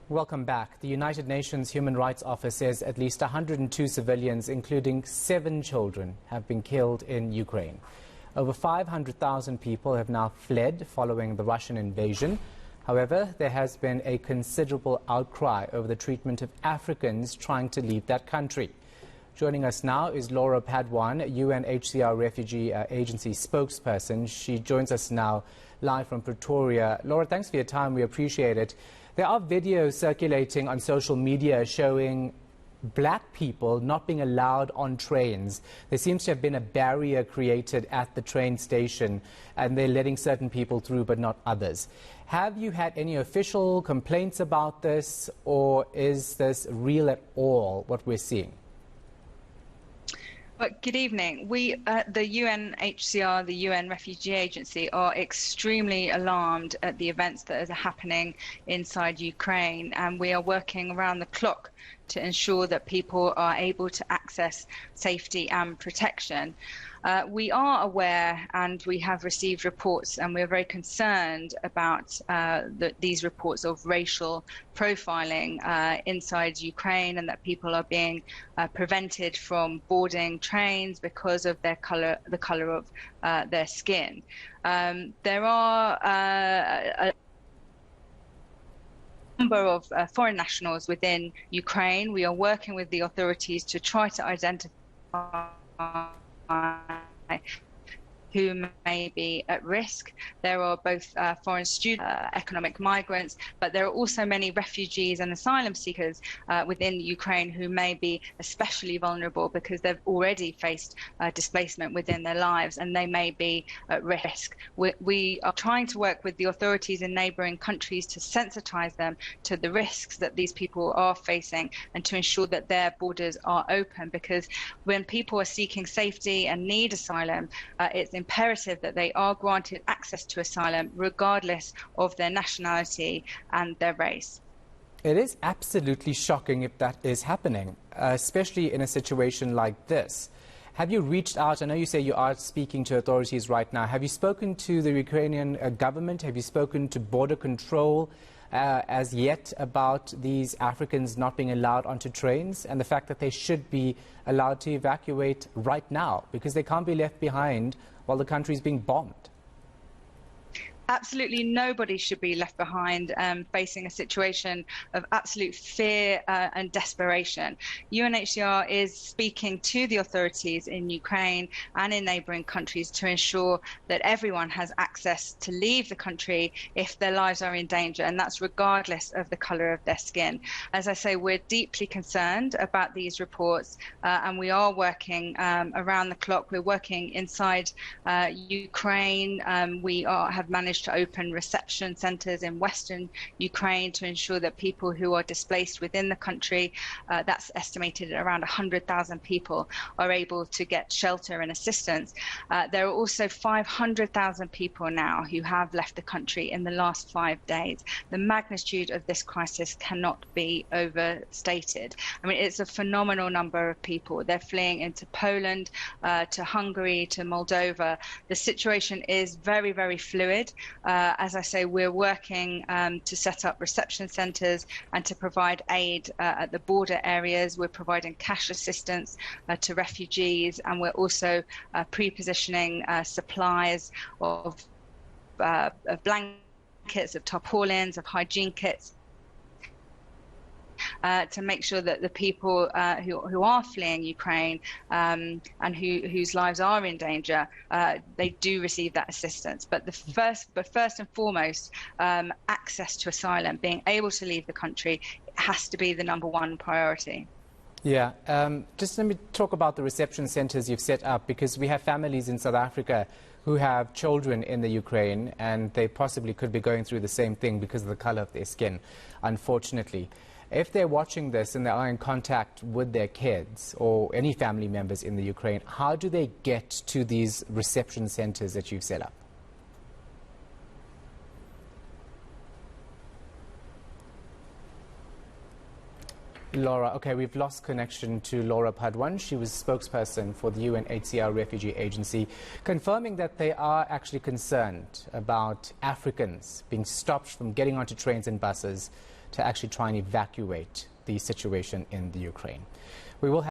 Welcome back. The United Nations Human Rights Office says at least 102 civilians, including 7 children, have been killed in Ukraine. Over 500,000 people have now fled following the Russian invasion. However, there has been a considerable outcry over the treatment of Africans trying to leave that country. Joining us now is Laura Padon, UNHCR Refugee Agency spokesperson. She joins us now live from Pretoria. Laura, thanks for your time. We appreciate it. There are videos circulating on social media showing black people not being allowed on trains. There seems to have been a barrier created at the train station, and they're letting certain people through but not others. Have you had any official complaints about this, or is this real at all, what we're seeing? Well, good evening. We at the UNHCR, the UN Refugee Agency, are extremely alarmed at the events that are happening inside Ukraine, and we are working around the clock to ensure that people are able to access safety and protection. We are aware, and we have received reports, and we're very concerned about these reports of racial profiling inside Ukraine, and that people are being prevented from boarding trains because of their the color of their skin. There are a number of foreign nationals within Ukraine. We are working with the authorities to try to identify who may be at risk. There are both foreign students, economic migrants, but there are also many refugees and asylum seekers within Ukraine who may be especially vulnerable because they've already faced displacement within their lives, and they may be at risk. We are trying to work with the authorities in neighbouring countries to sensitise them to the risks that these people are facing, and to ensure that their borders are open, because when people are seeking safety and need asylum, it's imperative that they are granted access to asylum regardless of their nationality and their race. It is absolutely shocking if that is happening, especially in a situation like this. Have you reached out? I know you say you are speaking to authorities right now. Have you spoken to the Ukrainian government? Have you spoken to border control as yet about these Africans not being allowed onto trains, and the fact that they should be allowed to evacuate right now because they can't be left behind while the country is being bombed? Absolutely nobody should be left behind facing a situation of absolute fear and desperation. UNHCR is speaking to the authorities in Ukraine and in neighbouring countries to ensure that everyone has access to leave the country if their lives are in danger, and that's regardless of the colour of their skin. As I say, we're deeply concerned about these reports, and we are working around the clock. We're working inside Ukraine. We have managed to open reception centres in Western Ukraine to ensure that people who are displaced within the country, that's estimated at around 100,000 people, are able to get shelter and assistance. There are also 500,000 people now who have left the country in the last 5 days. The magnitude of this crisis cannot be overstated. I mean, it's a phenomenal number of people. They're fleeing into Poland, to Hungary, to Moldova. The situation is very, very fluid. As I say, we're working to set up reception centres and to provide aid at the border areas. We're providing cash assistance to refugees, and we're also pre-positioning supplies of blankets, of tarpaulins, of hygiene kits, to make sure that the people who are fleeing Ukraine and whose lives are in danger, they do receive that assistance. But first and foremost, access to asylum, being able to leave the country, has to be the #1 priority. Yeah, just let me talk about the reception centres you've set up, because we have families in South Africa who have children in the Ukraine, and they possibly could be going through the same thing because of the colour of their skin, unfortunately. If they're watching this and they are in contact with their kids or any family members in the Ukraine, how do they get to these reception centres that you've set up? Laura, okay, we've lost connection to Laura Padon. She was spokesperson for the UNHCR Refugee Agency, confirming that they are actually concerned about Africans being stopped from getting onto trains and buses to actually try and evacuate the situation in the Ukraine. We will